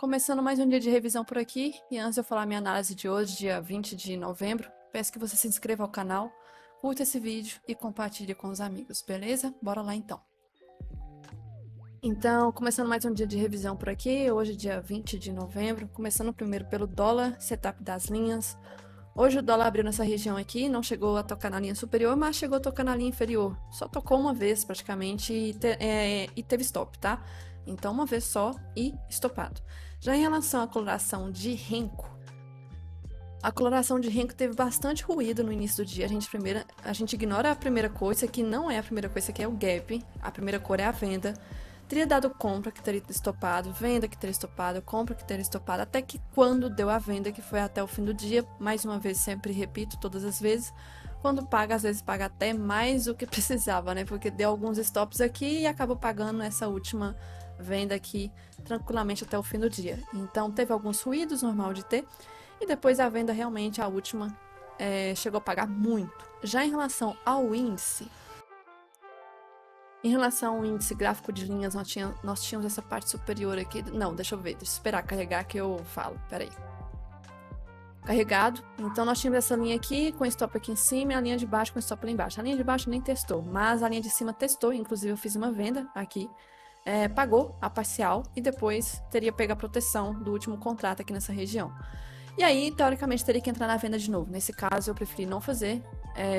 Começando mais um dia de revisão por aqui, e antes de eu falar minha análise de hoje, dia 20 de novembro, peço que você se inscreva ao canal, curta esse vídeo e compartilhe com os amigos, beleza? Bora lá então. Então, começando mais um dia de revisão por aqui, hoje dia 20 de novembro, começando primeiro pelo dólar, setup das linhas. Hoje o dólar abriu nessa região aqui, não chegou a tocar na linha superior, mas chegou a tocar na linha inferior. Só tocou uma vez praticamente e teve stop, tá? Então uma vez só e estopado. Já em relação à coloração de Renko, a coloração de Renko teve bastante ruído no início do dia. A gente ignora a primeira cor, isso aqui não é a primeira cor, isso aqui é o gap. A primeira cor é a venda. Teria dado compra que teria estopado, venda que teria estopado, compra que teria estopado, até que quando deu a venda, que foi até o fim do dia, mais uma vez, sempre repito, todas as vezes, quando paga, às vezes paga até mais do que precisava, né? Porque deu alguns stops aqui e acabou pagando essa última venda aqui tranquilamente até o fim do dia. Então teve alguns ruídos, normal de ter, e depois a venda realmente, a última, chegou a pagar muito. Já em relação ao índice, em relação ao índice gráfico de linhas, nós tínhamos essa parte superior aqui. Não, deixa eu ver, deixa eu esperar carregar que eu falo. Peraí. Carregado. Então nós tínhamos essa linha aqui com stop aqui em cima e a linha de baixo com stop lá embaixo. A linha de baixo nem testou, mas a linha de cima testou. Inclusive eu fiz uma venda aqui. Pagou a parcial e depois teria pego a proteção do último contrato aqui nessa região. E aí, teoricamente, teria que entrar na venda de novo. Nesse caso, eu preferi não fazer,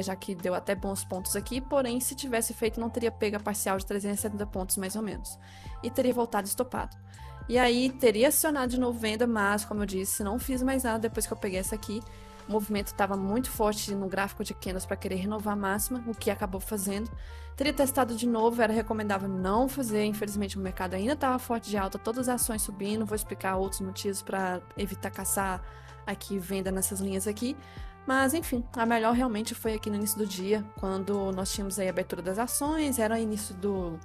já que deu até bons pontos aqui, porém, se tivesse feito, não teria pego a parcial de 370 pontos, mais ou menos. E teria voltado estopado. E aí, teria acionado de novo venda, mas, como eu disse, não fiz mais nada depois que eu peguei essa aqui. O movimento estava muito forte no gráfico de candles para querer renovar a máxima, o que acabou fazendo. Teria testado de novo, era recomendável não fazer, infelizmente o mercado ainda estava forte de alta, todas as ações subindo, vou explicar outros motivos para evitar caçar aqui venda nessas linhas aqui, mas enfim, a melhor realmente foi aqui no início do dia, quando nós tínhamos aí a abertura das ações, era o início do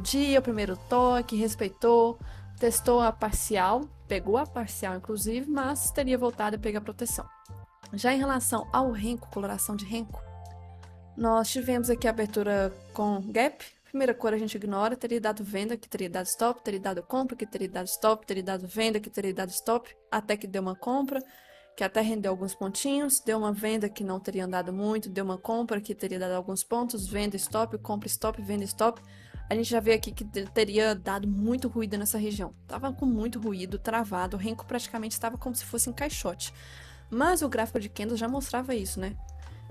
dia, o primeiro toque, respeitou, testou a parcial, pegou a parcial inclusive, mas teria voltado a pegar a proteção. Já em relação ao Renko, coloração de Renko, nós tivemos aqui a abertura com gap. Primeira cor a gente ignora, teria dado venda, que teria dado stop, teria dado compra, que teria dado stop, teria dado venda, que teria dado stop, até que deu uma compra, que até rendeu alguns pontinhos, deu uma venda que não teria andado muito, deu uma compra que teria dado alguns pontos, venda, stop, compra, stop, venda, stop. A gente já vê aqui que teria dado muito ruído nessa região. Tava com muito ruído, travado, o Renko praticamente estava como se fosse em caixote. Mas o gráfico de candles já mostrava isso, né?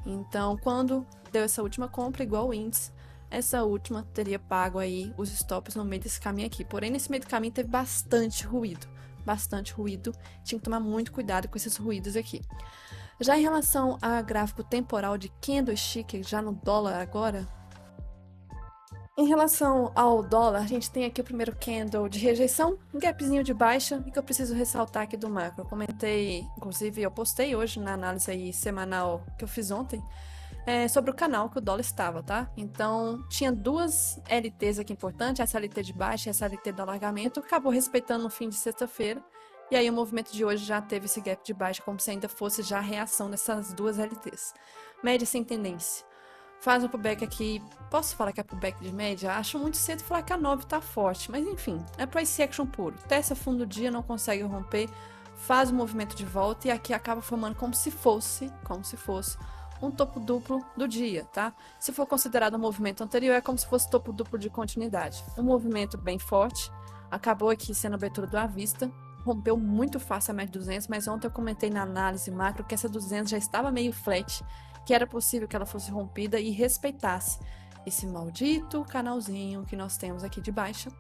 Então, quando deu essa última compra, igual o índice, essa última teria pago aí os stops no meio desse caminho aqui. Porém, nesse meio do caminho teve bastante ruído. Bastante ruído. Tinha que tomar muito cuidado com esses ruídos aqui. Já em relação a gráfico temporal de candlestick, já no dólar agora, em relação ao dólar, a gente tem aqui o primeiro candle de rejeição, um gapzinho de baixa, e que eu preciso ressaltar aqui do macro. Eu comentei, inclusive eu postei hoje na análise aí semanal que eu fiz ontem, sobre o canal que o dólar estava, tá? Então, tinha duas LTs aqui importantes, essa LT de baixa e essa LT do alargamento, acabou respeitando no fim de sexta-feira, e aí o movimento de hoje já teve esse gap de baixa, como se ainda fosse já a reação dessas duas LTs. Média sem tendência. Faz um pullback aqui, posso falar que é pullback de média? Acho muito cedo falar que a 9 tá forte, mas enfim, é price action puro. Testa fundo do dia, não consegue romper, faz o movimento de volta e aqui acaba formando como se fosse um topo duplo do dia, tá? Se for considerado um movimento anterior, é como se fosse topo duplo de continuidade. Um movimento bem forte, acabou aqui sendo a abertura do à vista, rompeu muito fácil a média 200, mas ontem eu comentei na análise macro que essa 200 já estava meio flat, que era possível que ela fosse rompida e respeitasse esse maldito canalzinho que nós temos aqui de baixa.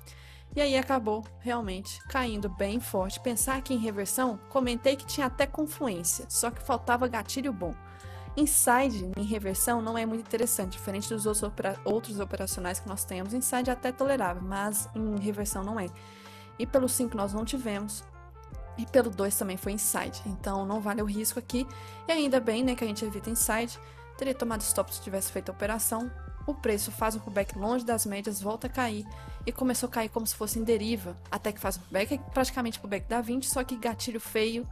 E aí acabou realmente caindo bem forte. Pensar aqui em reversão, comentei que tinha até confluência, só que faltava gatilho bom. Inside em reversão não é muito interessante, diferente dos outros operacionais que nós temos. Inside é até tolerável, mas em reversão não é. E pelo 5 nós não tivemos. E pelo 2 também foi inside, então não vale o risco aqui. E ainda bem, né, que a gente evita inside. Teria tomado stop se tivesse feito a operação. O preço faz um pullback longe das médias, volta a cair. E começou a cair como se fosse em deriva. Até que faz um pullback, praticamente pullback da 20, só que gatilho feio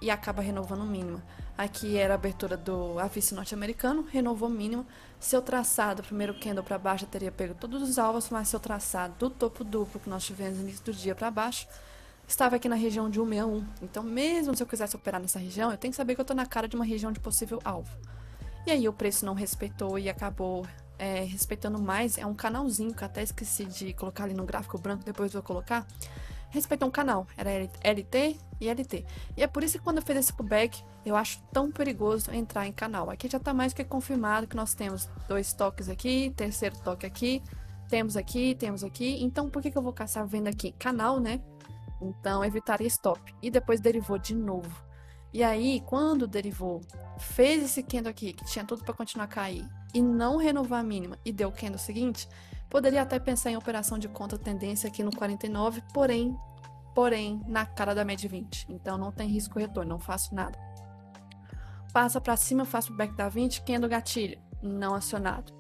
e acaba renovando o mínimo. Aqui era a abertura do aviso norte-americano, renovou mínimo. Seu traçado, primeiro candle para baixo, teria pego todos os alvos, mas seu traçado do topo duplo que nós tivemos no início do dia para baixo, estava aqui na região de 161. Então, mesmo se eu quisesse operar nessa região, eu tenho que saber que eu estou na cara de uma região de possível alvo. E aí o preço não respeitou e acabou respeitando mais. É um canalzinho que eu até esqueci de colocar ali no gráfico branco, depois eu vou colocar. Respeitou um canal, era LT e LT. E é por isso que quando eu fiz esse pullback, eu acho tão perigoso entrar em canal. Aqui já está mais que confirmado que nós temos 2 toques aqui, terceiro toque aqui, temos aqui, temos aqui. Então por que eu vou caçar venda aqui? Canal, né? Então evitaria stop. E depois derivou de novo. E aí, quando derivou, fez esse candle aqui, que tinha tudo para continuar a cair, e não renovou a mínima, e deu o candle seguinte, poderia até pensar em operação de contra-tendência aqui no 49, porém, na cara da média 20. Então, não tem risco retorno, não faço nada. Passa para cima, faço o back da 20, candle gatilho, não acionado.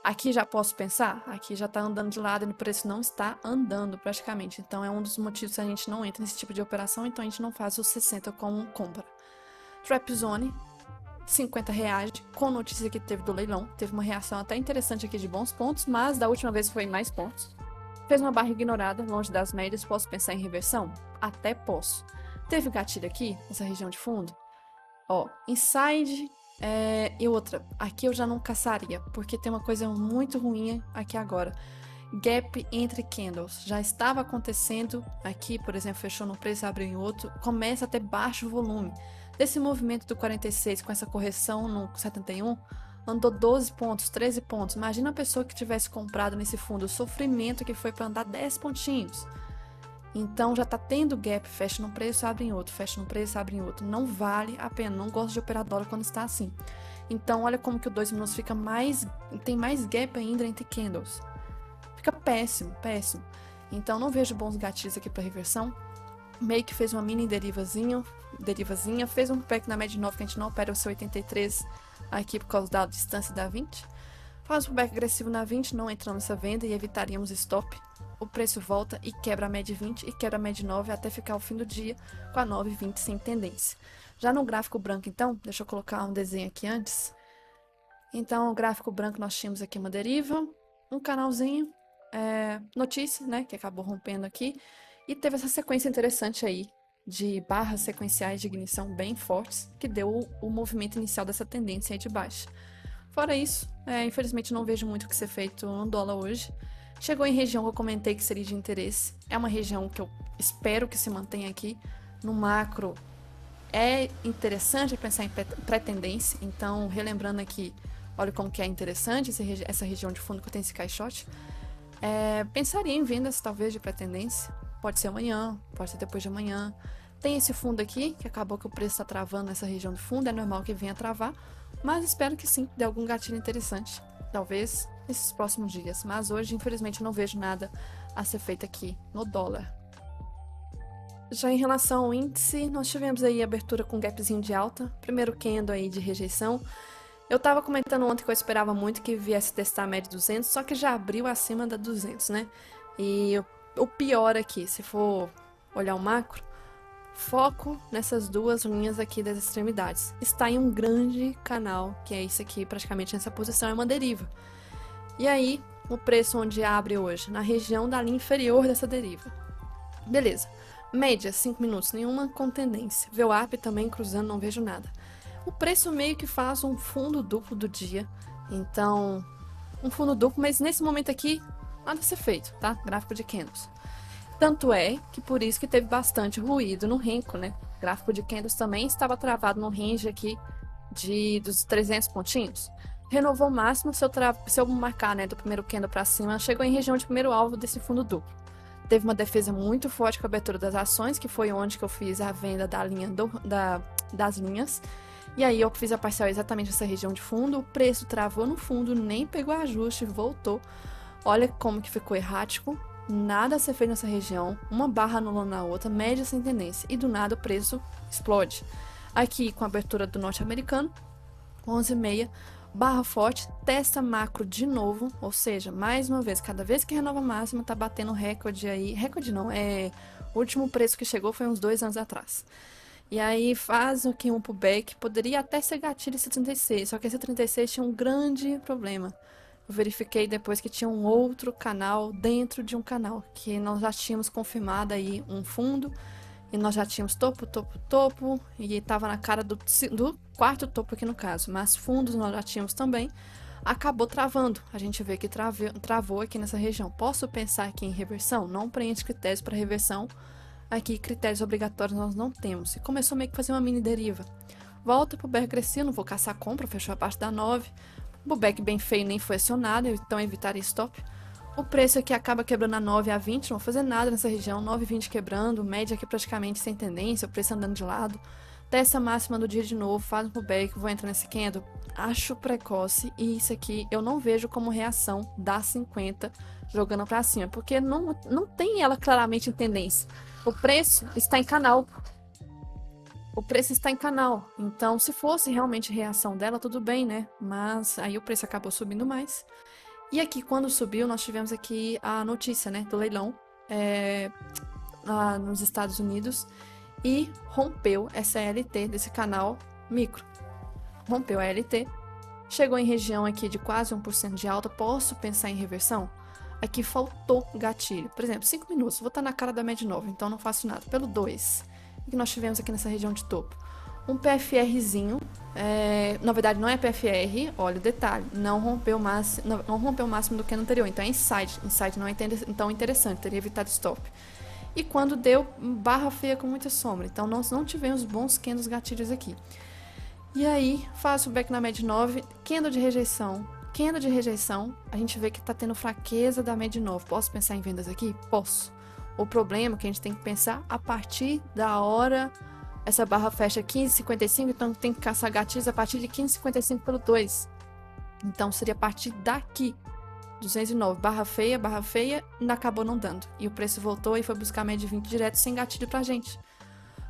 Aqui já posso pensar? Aqui já está andando de lado e o preço não está andando praticamente. Então é um dos motivos que a gente não entra nesse tipo de operação, então a gente não faz os 60 como compra. Trap Zone, R$50, com notícia que teve do leilão. Teve uma reação até interessante aqui de bons pontos, mas da última vez foi mais pontos. Fez uma barra ignorada, longe das médias. Posso pensar em reversão? Até posso. Teve gatilho aqui, nessa região de fundo. Ó, inside... e outra, aqui eu já não caçaria, porque tem uma coisa muito ruim aqui agora. Gap entre candles. Já estava acontecendo aqui, por exemplo, fechou num preço, abre em outro, começa a ter baixo volume. Desse movimento do 46 com essa correção no 71, andou 12 pontos, 13 pontos. Imagina a pessoa que tivesse comprado nesse fundo, o sofrimento que foi para andar 10 pontinhos. Então já tá tendo gap, fecha num preço, abre em outro, fecha num preço, abre em outro. Não vale a pena, não gosto de operar dólar quando está assim. Então olha como que o 2 minutos fica tem mais gap ainda entre candles. Fica péssimo, péssimo. Então não vejo bons gatilhos aqui para reversão. Meio que fez uma mini derivazinha, fez um pack na média 9 que a gente não opera o seu 83 aqui por causa da distância da 20. Faz um back agressivo na 20, não entrando nessa venda e evitaríamos stop. O preço volta e quebra a média 20 e quebra a média 9 até ficar o fim do dia com a 9,20 sem tendência. Já no gráfico branco, então, deixa eu colocar um desenho aqui antes. Então, o gráfico branco nós tínhamos aqui uma deriva, um canalzinho, notícia, né, que acabou rompendo aqui, e teve essa sequência interessante aí de barras sequenciais de ignição bem fortes, que deu o movimento inicial dessa tendência aí de baixa. Fora isso, infelizmente não vejo muito o que ser feito no dólar hoje. Chegou em região que eu comentei que seria de interesse. É uma região que eu espero que se mantenha aqui. No macro, é interessante pensar em pré-tendência. Então, relembrando aqui, olha como que é interessante essa região de fundo que tem esse caixote. Pensaria em vendas, talvez, de pré-tendência. Pode ser amanhã, pode ser depois de amanhã. Tem esse fundo aqui, que acabou que o preço está travando nessa região de fundo. É normal que venha travar. Mas espero que sim, dê algum gatilho interessante. Talvez nesses próximos dias, mas hoje infelizmente não vejo nada a ser feito aqui no dólar. Já em relação ao índice, nós tivemos aí abertura com gapzinho de alta, primeiro candle aí de rejeição. Eu tava comentando ontem que eu esperava muito que viesse testar a média 200, só que já abriu acima da 200, né? E o pior aqui, se for olhar o macro, foco nessas duas linhas aqui das extremidades. Está em um grande canal, que é isso aqui, praticamente nessa posição, é uma deriva. E aí, o preço onde abre hoje? Na região da linha inferior dessa deriva. Beleza. Média, 5 minutos, nenhuma com tendência. VWAP também cruzando, não vejo nada. O preço meio que faz um fundo duplo do dia. Então, um fundo duplo, mas nesse momento aqui, nada a ser feito, tá? Gráfico de candles. Tanto é que por isso que teve bastante ruído no Renko, né? O gráfico de candles também estava travado no range aqui dos 300 pontinhos. Renovou o máximo, se eu marcar, né, do primeiro candle para cima, chegou em região de primeiro alvo desse fundo duplo. Teve uma defesa muito forte com a abertura das ações, que foi onde que eu fiz a venda da linha das linhas. E aí eu fiz a parcial exatamente nessa região de fundo, o preço travou no fundo, nem pegou ajuste, voltou. Olha como que ficou errático, nada a ser feito nessa região, uma barra anulando na outra, média sem tendência, e do nada o preço explode. Aqui com a abertura do norte-americano, 11,6, barra forte, testa macro de novo, ou seja, mais uma vez, cada vez que renova máxima, tá batendo recorde aí, recorde não, o último preço que chegou foi uns 2 anos atrás. E aí faz o que um pullback, poderia até ser gatilho esse 36, só que esse 36 tinha um grande problema. Eu verifiquei depois que tinha um outro canal dentro de um canal, que nós já tínhamos confirmado aí um fundo, e nós já tínhamos topo, topo, topo, e estava na cara do quarto topo aqui no caso, mas fundos nós já tínhamos também. Acabou travando, a gente vê que travou aqui nessa região. Posso pensar aqui em reversão? Não preenche critérios para reversão. Aqui, critérios obrigatórios nós não temos. E começou meio que fazer uma mini deriva. Volta pro BR crescido, não vou caçar compra, fechou a parte da 9. O back bem feio nem foi acionado, então evitaria stop. O preço aqui acaba quebrando a 9 a 20, não vou fazer nada nessa região, 9,20 quebrando, média aqui praticamente sem tendência, o preço andando de lado. Testa máxima do dia de novo, faz um pullback, vou entrar nesse candle. Acho precoce e isso aqui eu não vejo como reação da 50 jogando pra cima, porque não tem ela claramente em tendência. O preço está em canal. O preço está em canal, então se fosse realmente reação dela, tudo bem, né? Mas aí o preço acabou subindo mais. E aqui, quando subiu, nós tivemos aqui a notícia, né, do leilão lá nos Estados Unidos e rompeu essa LT desse canal micro. Rompeu a LT, chegou em região aqui de quase 1% de alta. Posso pensar em reversão? Aqui faltou gatilho. Por exemplo, 5 minutos, vou estar na cara da média nova, então não faço nada. Pelo 2, o que nós tivemos aqui nessa região de topo? Um PFRzinho, na verdade não é PFR, olha o detalhe, não rompeu o máximo do que no anterior, então é inside não é tão interessante, teria evitado stop. E quando deu, barra feia com muita sombra, então nós não tivemos bons candles gatilhos aqui. E aí, faço o back na média 9, candle de rejeição, a gente vê que tá tendo fraqueza da média 9. Posso pensar em vendas aqui? Posso. O problema é que a gente tem que pensar a partir da hora. Essa barra fecha 15,55, então tem que caçar gatilhos a partir de 15,55 pelo 2. Então seria a partir daqui. 209, barra feia, ainda acabou não dando. E o preço voltou e foi buscar a média 20 direto sem gatilho pra gente.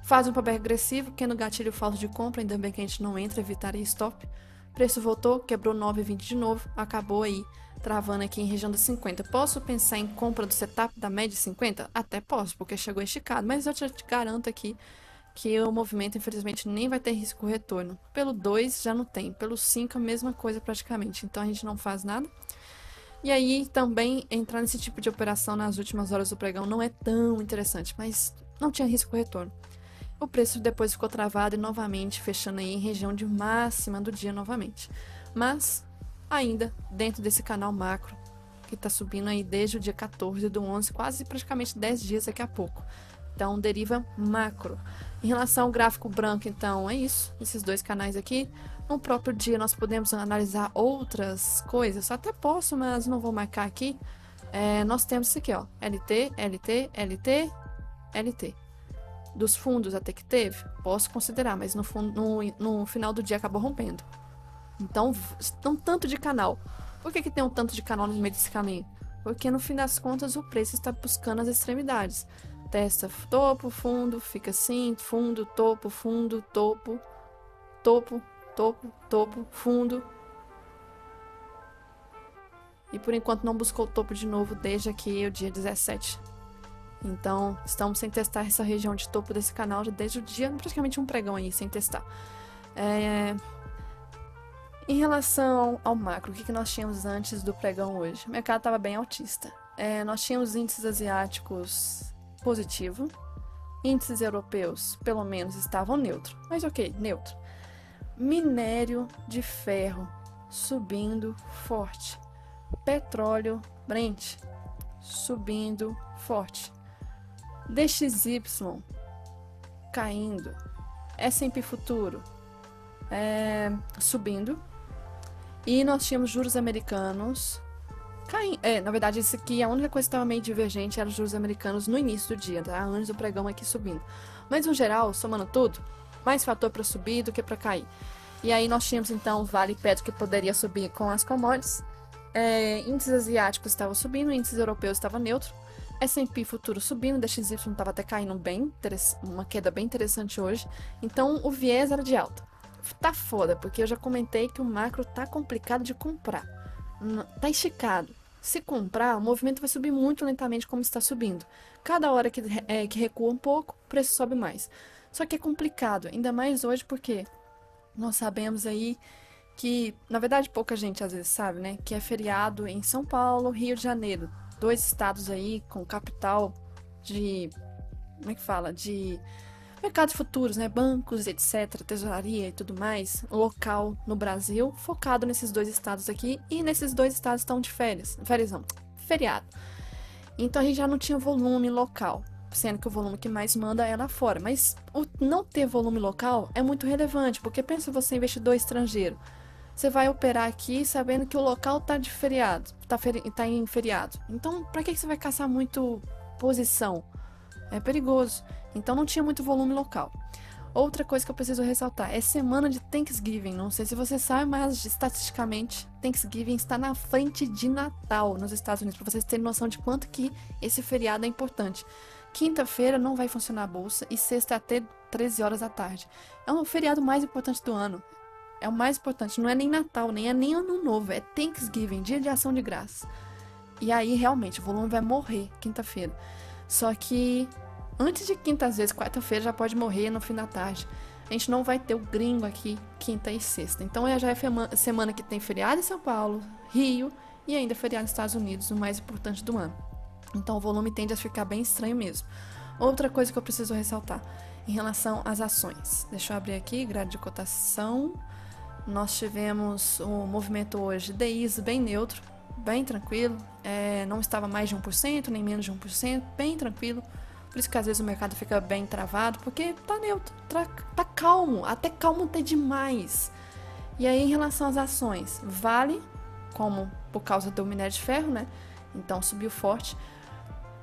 Faz um pullback agressivo, que no gatilho falso de compra, ainda bem que a gente não entra, evitaria stop. Preço voltou, quebrou 9,20 de novo, acabou aí travando aqui em região dos 50. Posso pensar em compra do setup da média 50? Até posso, porque chegou esticado, mas eu te garanto aqui que o movimento, infelizmente, nem vai ter risco retorno. Pelo 2 já não tem, pelo 5 a mesma coisa praticamente, então a gente não faz nada. E aí também entrar nesse tipo de operação nas últimas horas do pregão não é tão interessante, mas não tinha risco retorno. O preço depois ficou travado e novamente fechando aí em região de máxima do dia novamente. Mas ainda dentro desse canal macro que está subindo aí desde o dia 14 do 11, quase praticamente 10 dias daqui a pouco. Então, deriva macro. Em relação ao gráfico branco, então, é isso. Esses dois canais aqui. No próprio dia, nós podemos analisar outras coisas. Até posso, mas não vou marcar aqui. Nós temos isso aqui, ó. LT, LT, LT, LT. Dos fundos até que teve, posso considerar, mas no final do dia acabou rompendo. Então, um tanto de canal. Por que tem um tanto de canal no meio desse caminho? Porque no fim das contas o preço está buscando as extremidades. Testa topo, fundo, fica assim, fundo, topo, topo, topo, topo, topo, fundo. E por enquanto não buscou o topo de novo desde aqui o dia 17. Então, estamos sem testar essa região de topo desse canal desde o dia, praticamente um pregão aí, sem testar. Em relação ao macro, o que nós tínhamos antes do pregão hoje? O mercado estava bem altista. Nós tínhamos índices asiáticos positivo, índices europeus, pelo menos, estavam neutro. Mas ok, neutro. Minério de ferro subindo forte. Petróleo Brent subindo forte. DXY caindo. S&P futuro subindo. E nós tínhamos juros americanos caindo. Na verdade, isso aqui, a única coisa que estava meio divergente era os juros americanos no início do dia, tá? Antes do pregão aqui subindo. Mas, no geral, somando tudo, mais fator para subir do que para cair. E aí nós tínhamos, então, Vale e Petro que poderia subir com as commodities. Índices asiáticos estavam subindo, índices europeus estavam neutro. S&P futuro subindo, DXY estava até caindo bem, uma queda bem interessante hoje. Então, o viés era de alta. Tá foda, porque eu já comentei que o macro tá complicado de comprar. Tá esticado. Se comprar, o movimento vai subir muito lentamente como está subindo. Cada hora que recua um pouco, o preço sobe mais. Só que é complicado, ainda mais hoje porque nós sabemos aí que, na verdade, pouca gente às vezes sabe, né? Que é feriado em São Paulo, Rio de Janeiro. Dois estados aí com capital de, como é que fala? De mercados futuros, né? Bancos, etc., tesouraria e tudo mais. Local no Brasil, focado nesses dois estados aqui. E nesses dois estados estão de férias. Férias não, feriado. Então a gente já não tinha volume local, sendo que o volume que mais manda é lá fora. Mas o não ter volume local é muito relevante, porque pensa você investidor estrangeiro. Você vai operar aqui sabendo que o local tá de feriado, tá em feriado. Então, para que você vai caçar muito posição? É perigoso. Então não tinha muito volume local. Outra coisa que eu preciso ressaltar é semana de Thanksgiving. Não sei se você sabe, mas estatisticamente Thanksgiving está na frente de Natal nos Estados Unidos, para vocês terem noção de quanto que esse feriado é importante. Quinta-feira não vai funcionar a bolsa e sexta até 13 horas da tarde. É o feriado mais importante do ano. É o mais importante, não é nem Natal, nem Ano Novo, é Thanksgiving, Dia de Ação de Graças. E aí realmente o volume vai morrer quinta-feira. Só que antes de quinta, às vezes, quarta-feira já pode morrer no fim da tarde. A gente não vai ter o gringo aqui quinta e sexta. Então já é semana que tem feriado em São Paulo, Rio e ainda feriado nos Estados Unidos, o mais importante do ano. Então o volume tende a ficar bem estranho mesmo. Outra coisa que eu preciso ressaltar em relação às ações. Deixa eu abrir aqui, grade de cotação. Nós tivemos um movimento hoje de ISO bem neutro, bem tranquilo. Não estava mais de 1%, nem menos de 1%, bem tranquilo. Por isso que às vezes o mercado fica bem travado, porque tá neutro, tá calmo, até calmo até demais. E aí em relação às ações, Vale, como por causa do minério de ferro, né? Então subiu forte.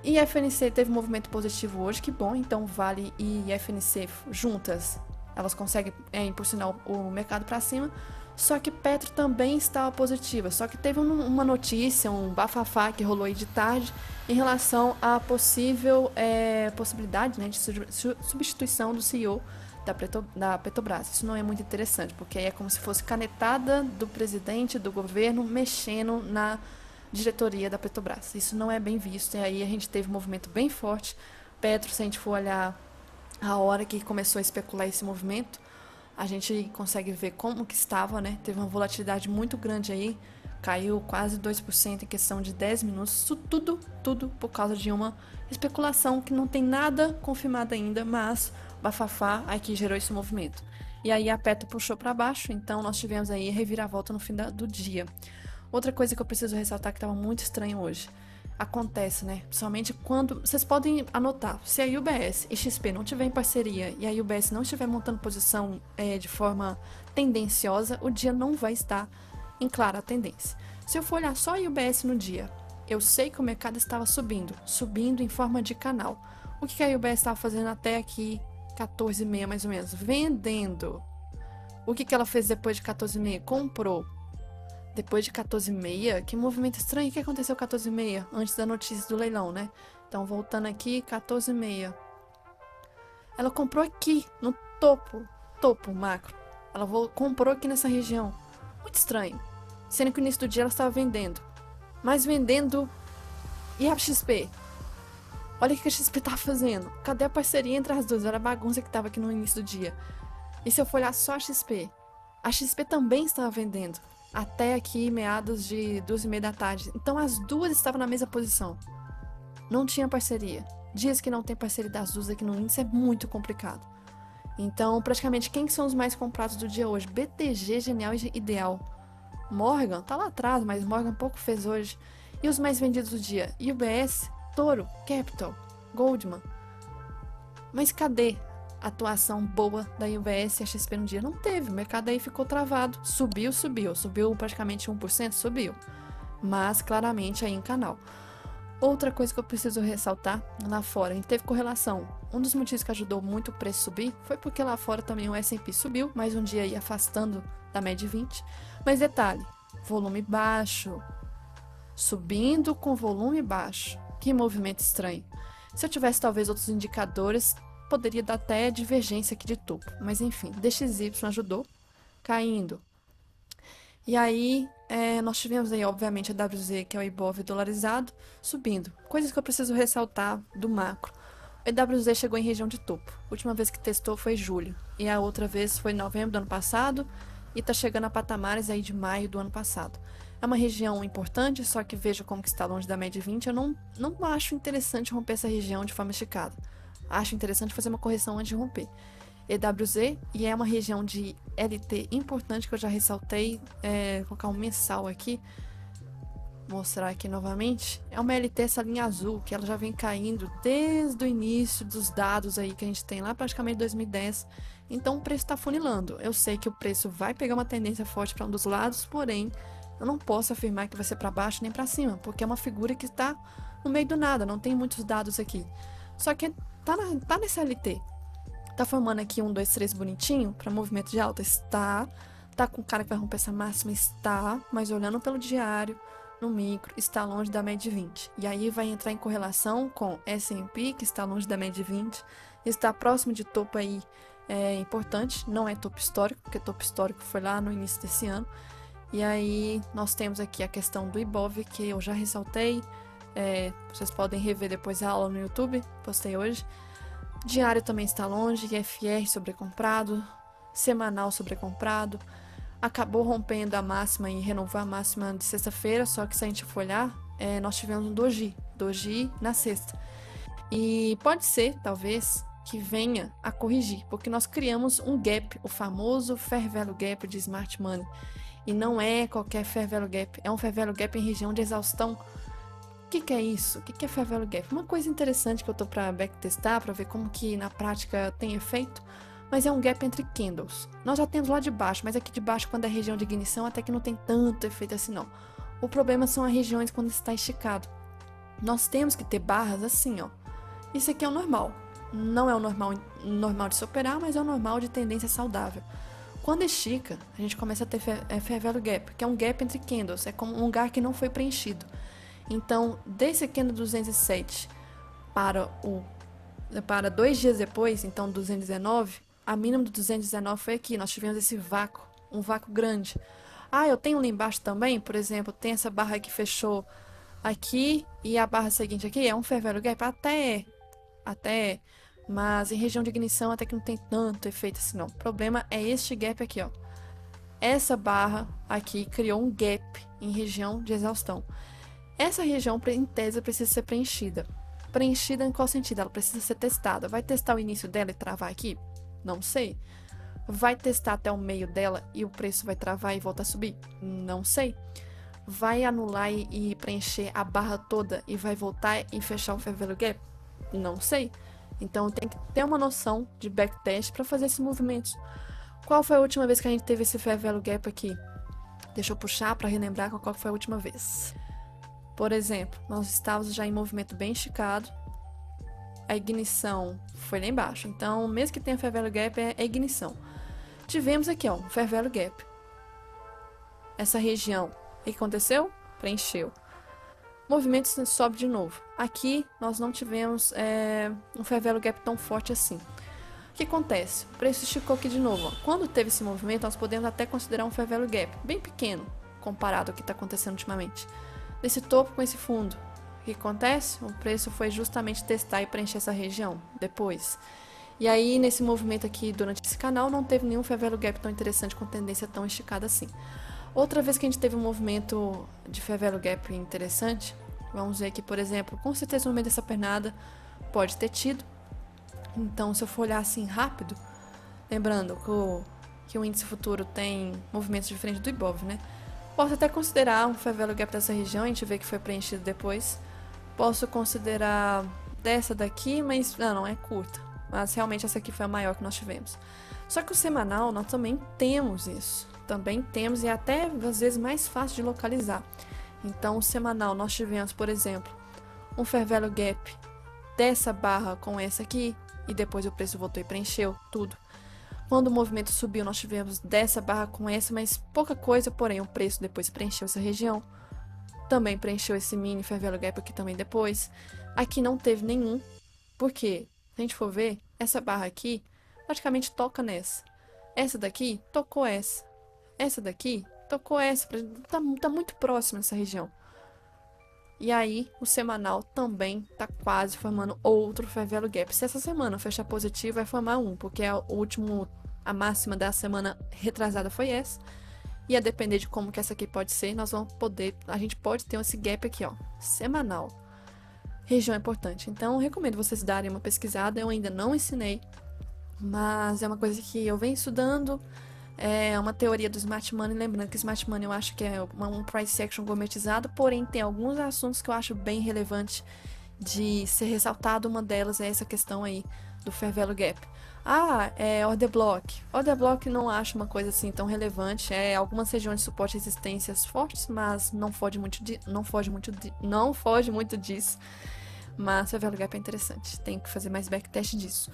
E FNC teve um movimento positivo hoje, que bom. Então Vale e FNC juntas, elas conseguem impulsionar o mercado para cima. Só que Petro também estava positiva. Só que teve uma notícia, um bafafá que rolou aí de tarde em relação à possibilidade, né, de substituição do CEO da Petrobras. Isso não é muito interessante, porque aí é como se fosse canetada do presidente, do governo, mexendo na diretoria da Petrobras. Isso não é bem visto. E aí a gente teve um movimento bem forte. Petro, se a gente for olhar a hora que começou a especular esse movimento, a gente consegue ver como que estava, né? Teve uma volatilidade muito grande aí, caiu quase 2% em questão de 10 minutos. Isso tudo por causa de uma especulação que não tem nada confirmado ainda, mas bafafá aí que gerou esse movimento. E aí a Petro puxou para baixo, então nós tivemos aí reviravolta no fim do dia. Outra coisa que eu preciso ressaltar que estava muito estranho hoje. Acontece, né? Principalmente quando... Vocês podem anotar. Se a UBS e XP não tiver em parceria e a UBS não estiver montando posição de forma tendenciosa, o dia não vai estar em clara tendência. Se eu for olhar só a UBS no dia, eu sei que o mercado estava subindo em forma de canal. O que a UBS estava fazendo até aqui, 14h30 mais ou menos? Vendendo. O que ela fez depois de 14h30? Comprou. Depois de 14h30, que movimento estranho. O que aconteceu 14h30? Antes da notícia do leilão, né? Então, voltando aqui, 14h30. Ela comprou aqui, no topo macro. Ela comprou aqui nessa região. Muito estranho. Sendo que no início do dia ela estava vendendo. Mas vendendo... E a XP? Olha o que a XP tá fazendo. Cadê a parceria entre as duas? Era a bagunça que estava aqui no início do dia. E se eu for olhar só a XP também estava vendendo. Até aqui, meados de 2h30 da tarde. Então, as duas estavam na mesma posição. Não tinha parceria. Dias que não tem parceria das duas aqui no índice é muito complicado. Então, praticamente, quem são os mais comprados do dia hoje? BTG, Genial e Ideal. Morgan, tá lá atrás, mas Morgan pouco fez hoje. E os mais vendidos do dia? UBS, Toro, Capital, Goldman. Mas cadê a atuação boa da UBS e a XP no dia? Não teve, o mercado aí ficou travado. Subiu praticamente 1%, subiu. Mas claramente aí em canal. Outra coisa que eu preciso ressaltar, lá fora, a gente teve correlação. Um dos motivos que ajudou muito o preço subir foi porque lá fora também o S&P subiu, mais um dia aí afastando da média 20. Mas detalhe, volume baixo, subindo com volume baixo. Que movimento estranho. Se eu tivesse talvez outros indicadores, poderia dar até divergência aqui de topo. Mas enfim, DXY ajudou, caindo. E aí, nós tivemos aí, obviamente, a WZ, que é o Ibov dolarizado, subindo. Coisas que eu preciso ressaltar do macro. O EWZ chegou em região de topo. A última vez que testou foi julho. E a outra vez foi novembro do ano passado. e está chegando a patamares aí de maio do ano passado. É uma região importante, só que veja como que está longe da média de 20. Eu não acho interessante romper essa região de forma esticada. Acho interessante fazer uma correção antes de romper. EWZ, e é uma região de LT importante que eu já ressaltei, vou colocar um mensal aqui, mostrar aqui novamente. É uma LT, essa linha azul, que ela já vem caindo desde o início dos dados aí que a gente tem lá praticamente 2010. Então o preço está funilando. Eu sei que o preço vai pegar uma tendência forte para um dos lados, porém eu não posso afirmar que vai ser para baixo nem para cima, porque é uma figura que está no meio do nada, não tem muitos dados aqui. Só que tá nessa LT. Tá formando aqui 1, 2, 3 bonitinho para movimento de alta? Está. Tá com cara que vai romper essa máxima? Está. Mas olhando pelo diário, no micro, está longe da média de 20. E aí vai entrar em correlação com S&P, que está longe da média de 20. Está próximo de topo aí importante. Não é topo histórico, porque topo histórico foi lá no início desse ano. E aí nós temos aqui a questão do Ibov, que eu já ressaltei. Vocês podem rever depois a aula no YouTube, postei hoje. Diário também está longe, IFR sobrecomprado, semanal sobrecomprado. Acabou rompendo a máxima e renovou a máxima de sexta-feira, só que se a gente for olhar, nós tivemos um doji na sexta. E pode ser, talvez, que venha a corrigir, porque nós criamos um gap, o famoso Fair Value Gap de Smart Money. E não é qualquer Fair Value Gap, é um Fair Value Gap em região de exaustão. O que é isso? O que é Fair Value Gap? Uma coisa interessante que eu tô para backtestar, para ver como que na prática tem efeito, mas é um gap entre candles. Nós já temos lá de baixo, mas aqui de baixo, quando é região de ignição, até que não tem tanto efeito assim não. O problema são as regiões quando está esticado. Nós temos que ter barras assim, ó. Isso aqui é o normal. Não é o normal de se operar, mas é o normal de tendência saudável. Quando estica, a gente começa a ter Fair Value Gap, que é um gap entre candles, é como um lugar que não foi preenchido. Então, desse candle 207 para 2 dias depois, então 219, a mínima do 219 foi aqui. Nós tivemos esse vácuo, um vácuo grande. Eu tenho lá embaixo também, por exemplo, tem essa barra que fechou aqui e a barra seguinte aqui, é um Fair Value Gap? Até é, mas em região de ignição até que não tem tanto efeito assim não. O problema é este gap aqui, ó. Essa barra aqui criou um gap em região de exaustão. Essa região, em tese, precisa ser preenchida. Preenchida em qual sentido? Ela precisa ser testada. Vai testar o início dela e travar aqui? Não sei. Vai testar até o meio dela e o preço vai travar e voltar a subir? Não sei. Vai anular e preencher a barra toda e vai voltar e fechar o Fair Value Gap? Não sei. Então tem que ter uma noção de backtest para fazer esses movimentos. Qual foi a última vez que a gente teve esse Fair Value Gap aqui? Deixa eu puxar para relembrar qual foi a última vez. Por exemplo, nós estávamos já em movimento bem esticado, a ignição foi lá embaixo, então mesmo que tenha Fair Value Gap é ignição. Tivemos aqui, ó, um Fair Value Gap. Essa região, o que aconteceu? Preencheu. Movimento sobe de novo. Aqui nós não tivemos um Fair Value Gap tão forte assim. O que acontece? O preço esticou aqui de novo. Ó. Quando teve esse movimento, nós podemos até considerar um Fair Value Gap bem pequeno, comparado ao que está acontecendo ultimamente. Desse topo com esse fundo. O que acontece? O preço foi justamente testar e preencher essa região depois. E aí, nesse movimento aqui, durante esse canal, não teve nenhum Fair Value Gap tão interessante com tendência tão esticada assim. Outra vez que a gente teve um movimento de Fair Value Gap interessante, vamos ver aqui, por exemplo, com certeza no meio dessa pernada pode ter tido. Então, se eu for olhar assim rápido, lembrando que o índice futuro tem movimentos diferentes do Ibov, né? Posso até considerar um Fair Value Gap dessa região, a gente vê que foi preenchido depois. Posso considerar dessa daqui, mas não é curta. Mas realmente essa aqui foi a maior que nós tivemos. Só que o semanal nós também temos isso. Também temos e é até às vezes mais fácil de localizar. Então o semanal nós tivemos, por exemplo, um Fair Value Gap dessa barra com essa aqui. E depois o preço voltou e preencheu tudo. Quando o movimento subiu, nós tivemos dessa barra com essa, mas pouca coisa, porém o preço depois preencheu essa região. Também preencheu esse mini Fair Value Gap aqui também depois. Aqui não teve nenhum, porque, se a gente for ver, essa barra aqui praticamente toca nessa. Essa daqui tocou essa. Essa daqui tocou essa. Tá muito próximo dessa região. E aí, o semanal também tá quase formando outro Fair Value Gap. Se essa semana fechar positivo, vai formar um, porque é o último A máxima da semana retrasada foi essa. E a depender de como que essa aqui pode ser, a gente pode ter esse gap aqui, ó, semanal. Região importante. Então, eu recomendo vocês darem uma pesquisada. Eu ainda não ensinei, mas é uma coisa que eu venho estudando. É uma teoria do Smart Money. Lembrando que Smart Money eu acho que é um price action gourmetizado, porém tem alguns assuntos que eu acho bem relevante de ser ressaltado. Uma delas é essa questão aí do Fair Value Gap. Order Block. Order Block não acho uma coisa assim tão relevante. Algumas regiões de suporte e resistências fortes, mas não foge muito disso. Mas Fair Value Gap é interessante. Tem que fazer mais backtest disso.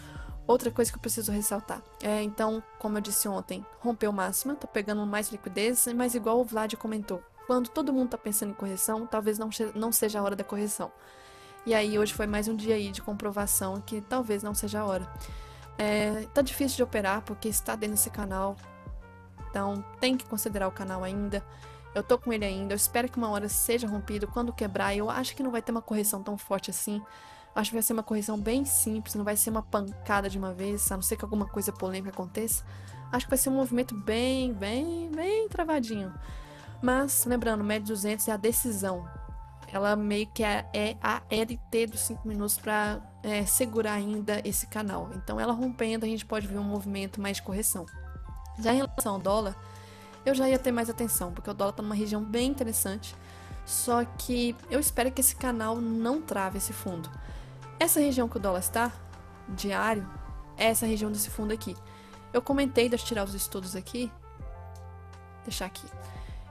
Outra coisa que eu preciso ressaltar então, como eu disse ontem, rompeu máxima, tá pegando mais liquidez, mas igual o Vlad comentou, quando todo mundo tá pensando em correção, talvez não seja a hora da correção. E aí hoje foi mais um dia aí de comprovação que talvez não seja a hora. Tá difícil de operar porque está dentro desse canal, então tem que considerar o canal ainda. Eu tô com ele ainda, eu espero que uma hora seja rompido. Quando quebrar, eu acho que não vai ter uma correção tão forte assim. Acho que vai ser uma correção bem simples, não vai ser uma pancada de uma vez, a não ser que alguma coisa polêmica aconteça. Acho que vai ser um movimento bem travadinho. Mas, lembrando, média 200 é a decisão. Ela meio que é a LT dos 5 minutos para segurar ainda esse canal. Então, ela rompendo, a gente pode ver um movimento mais de correção. Já em relação ao dólar, eu já ia ter mais atenção, porque o dólar está numa região bem interessante. Só que eu espero que esse canal não trave esse fundo. Essa região que o dólar está, diário, é essa região desse fundo aqui. Eu comentei, deixa eu tirar os estudos aqui. Deixar aqui.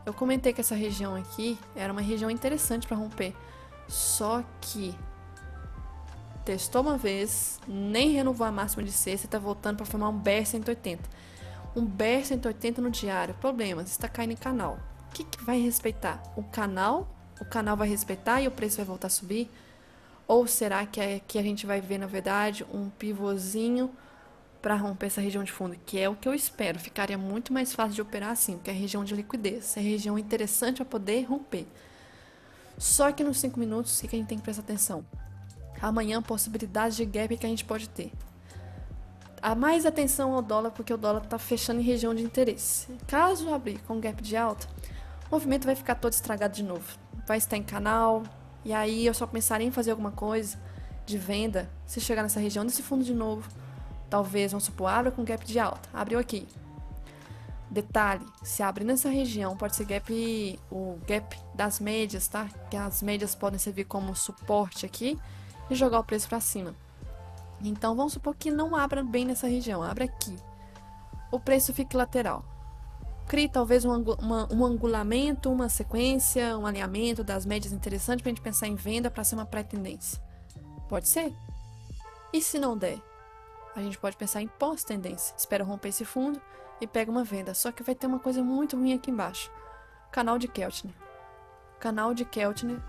Eu comentei que essa região aqui era uma região interessante para romper. Só que testou uma vez, nem renovou a máxima de sexta e tá voltando para formar um bear 180. Um bear 180 no diário. Problemas, está caindo em canal. O que vai respeitar? O canal vai respeitar e o preço vai voltar a subir? Ou será que a gente vai ver, na verdade, um pivôzinho para romper essa região de fundo? Que é o que eu espero. Ficaria muito mais fácil de operar assim, porque é a região de liquidez. É a região interessante para poder romper. Só que nos 5 minutos, o que a gente tem que prestar atenção? Amanhã, possibilidades de gap que a gente pode ter. Há mais atenção ao dólar, porque o dólar está fechando em região de interesse. Caso abrir com gap de alta, o movimento vai ficar todo estragado de novo. Vai estar em canal. E aí eu só pensaria em fazer alguma coisa de venda se chegar nessa região desse fundo de novo. Talvez, vamos supor, abra com gap de alta. Abriu aqui. Detalhe, se abrir nessa região, pode ser o gap das médias, tá? Que as médias podem servir como suporte aqui e jogar o preço para cima. Então, vamos supor que não abra bem nessa região, abra aqui. O preço fique lateral. Crie talvez um angulamento, uma sequência, um alinhamento das médias interessante para a gente pensar em venda para ser uma pré-tendência. Pode ser? E se não der? A gente pode pensar em pós-tendência. Espera romper esse fundo e pega uma venda. Só que vai ter uma coisa muito ruim aqui embaixo. Canal de Keltner. Canal de Keltner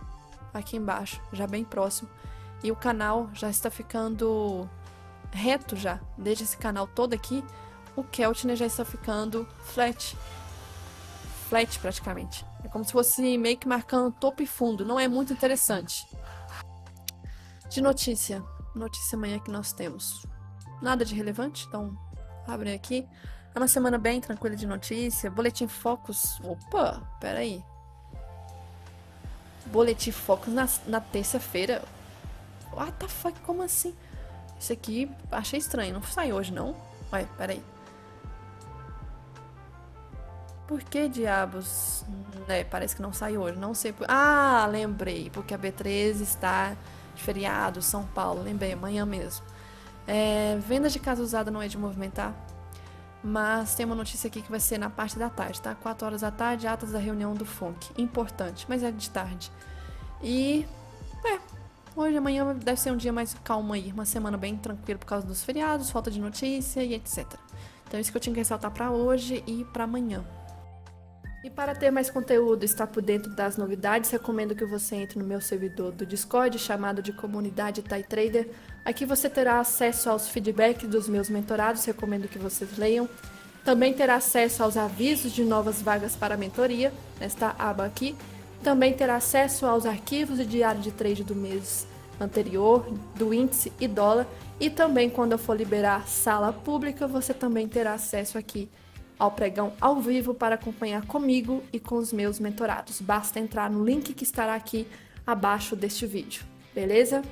aqui embaixo, já bem próximo. E o canal já está ficando reto já. Desde esse canal todo aqui, o Keltner já está ficando flat. Flat praticamente. É como se fosse meio que marcando topo e fundo. Não é muito interessante. De notícia. Notícia amanhã que nós temos. Nada de relevante, então abre aqui. É uma semana bem tranquila de notícia. Boletim Focus. Opa, peraí. Boletim Focus na terça-feira. What the fuck, como assim? Isso aqui achei estranho. Não sai hoje, não? Ué, peraí. Por que diabos? Parece que não sai hoje. Não sei. Ah, lembrei. Porque a B13 está de feriado, São Paulo. Lembrei, amanhã mesmo. Vendas de casa usada não é de movimentar. Mas tem uma notícia aqui que vai ser na parte da tarde, tá? 4 horas da tarde, atas da reunião do FONC. Importante, mas é de tarde. E, hoje, amanhã deve ser um dia mais calmo aí. Uma semana bem tranquila por causa dos feriados, falta de notícia e etc. Então, isso que eu tinha que ressaltar pra hoje e pra amanhã. E para ter mais conteúdo e estar por dentro das novidades, recomendo que você entre no meu servidor do Discord, chamado de Comunidade Thai Trader. Aqui você terá acesso aos feedbacks dos meus mentorados, recomendo que vocês leiam. Também terá acesso aos avisos de novas vagas para a mentoria, nesta aba aqui. Também terá acesso aos arquivos de diário de trade do mês anterior do índice e dólar, e também quando eu for liberar sala pública, você também terá acesso aqui ao pregão ao vivo para acompanhar comigo e com os meus mentorados. Basta entrar no link que estará aqui abaixo deste vídeo, beleza?